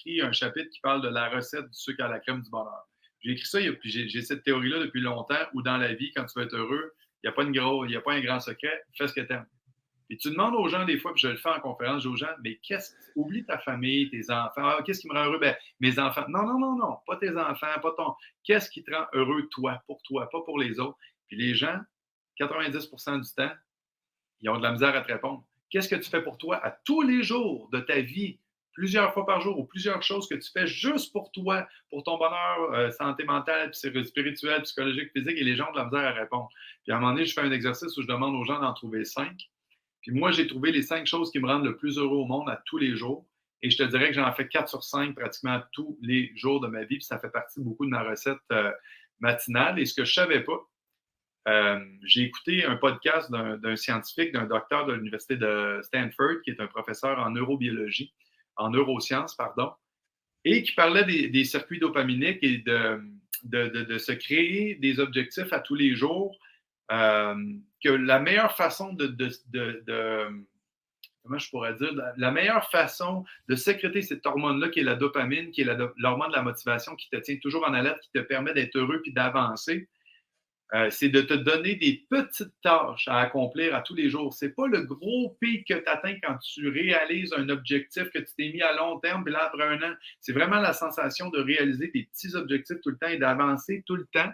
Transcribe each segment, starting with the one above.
écrit un chapitre qui parle de la recette du sucre à la crème du bonheur. J'ai écrit ça, puis j'ai cette théorie-là depuis longtemps, où dans la vie, quand tu veux être heureux, il n'y a pas un grand secret, fais ce que tu aimes. Puis tu demandes aux gens des fois, puis je le fais en conférence, aux gens, mais oublie ta famille, tes enfants. Ah, qu'est-ce qui me rend heureux? Ben, mes enfants. Non, non, non, non, pas tes enfants, pas ton. Qu'est-ce qui te rend heureux, toi, pas pour les autres? Puis les gens, 90% du temps, ils ont de la misère à te répondre. Qu'est-ce que tu fais pour toi à tous les jours de ta vie, plusieurs fois par jour, ou plusieurs choses que tu fais juste pour toi, pour ton bonheur, santé mentale, spirituelle, psychologique, physique, et les gens ont de la misère à répondre. Puis à un moment donné, je fais un exercice où je demande aux gens d'en trouver 5. Puis moi, j'ai trouvé les 5 choses qui me rendent le plus heureux au monde à tous les jours. Et je te dirais que j'en fais 4 sur 5 pratiquement tous les jours de ma vie. Puis ça fait partie beaucoup de ma recette matinale. Et ce que je ne savais pas, j'ai écouté un podcast d'un scientifique, d'un docteur de l'Université de Stanford, qui est un professeur en neurobiologie, en neurosciences, pardon, et qui parlait des circuits dopaminiques et de se créer des objectifs à tous les jours. Que la meilleure façon comment je pourrais dire, la meilleure façon de sécréter cette hormone-là, qui est la dopamine, qui est l'hormone de la motivation, qui te tient toujours en alerte, qui te permet d'être heureux puis d'avancer, c'est de te donner des petites tâches à accomplir à tous les jours. Ce n'est pas le gros pic que tu atteins quand tu réalises un objectif que tu t'es mis à long terme, puis là, après un an, c'est vraiment la sensation de réaliser des petits objectifs tout le temps et d'avancer tout le temps.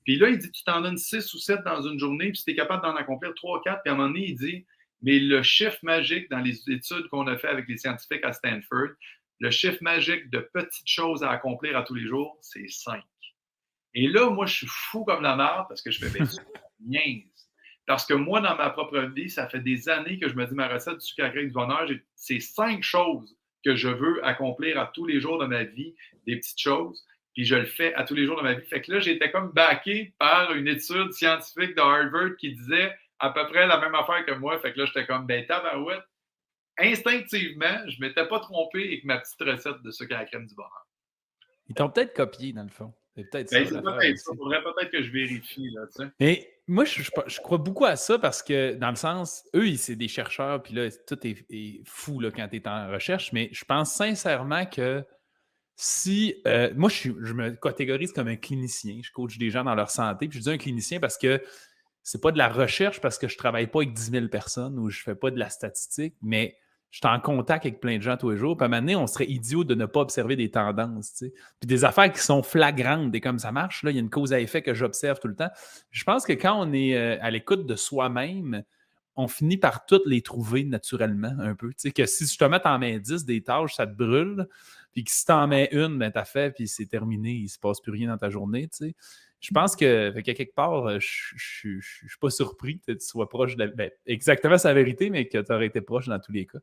Puis là, il dit, tu t'en donnes 6 ou 7 dans une journée, puis si tu es capable d'en accomplir 3 ou 4, puis à un moment donné, il dit, mais le chiffre magique dans les études qu'on a fait avec les scientifiques à Stanford, le chiffre magique de petites choses à accomplir à tous les jours, c'est 5. Et là, moi, je suis fou comme la merde parce que je fais bien sûr, niaise. Parce que moi, dans ma propre vie, ça fait des années que je me dis ma recette du sucre à du bonheur, c'est 5 choses que je veux accomplir à tous les jours de ma vie, des petites choses, puis je le fais à tous les jours de ma vie. Fait que là, j'étais comme backé par une étude scientifique de Harvard qui disait à peu près la même affaire que moi. Fait que là, j'étais comme, ben tabarouette. Instinctivement, je ne m'étais pas trompé avec ma petite recette de sucre à la crème du bonheur. Ils t'ont peut-être copié, dans le fond. C'est peut-être ça Ben, c'est l'affaire peut-être ça. aussi. Il faudrait peut-être que je vérifie, là, tu sais. Mais moi, je crois beaucoup à ça parce que, dans le sens, eux, c'est des chercheurs, puis là, tout est fou là, quand tu es en recherche, mais je pense sincèrement que si. Moi, je me catégorise comme un clinicien. Je coach des gens dans leur santé, puis je dis un clinicien parce que c'est pas de la recherche, parce que je travaille pas avec 10 000 personnes ou je fais pas de la statistique, mais je suis en contact avec plein de gens tous les jours. Puis à un moment donné, on serait idiot de ne pas observer des tendances, tu sais. Puis des affaires qui sont flagrantes, et comme ça marche, là, il y a une cause à effet que j'observe tout le temps. Je pense que quand on est à l'écoute de soi-même, on finit par toutes les trouver naturellement un peu. Tu sais, que si je te mets en mets 10 des tâches, ça te brûle. Puis que si tu en mets une, ben, t'as fait, puis c'est terminé, il ne se passe plus rien dans ta journée. Tu sais. Je pense que quelque part, je ne suis pas surpris que tu sois proche de exactement sa vérité, mais que tu aurais été proche dans tous les cas.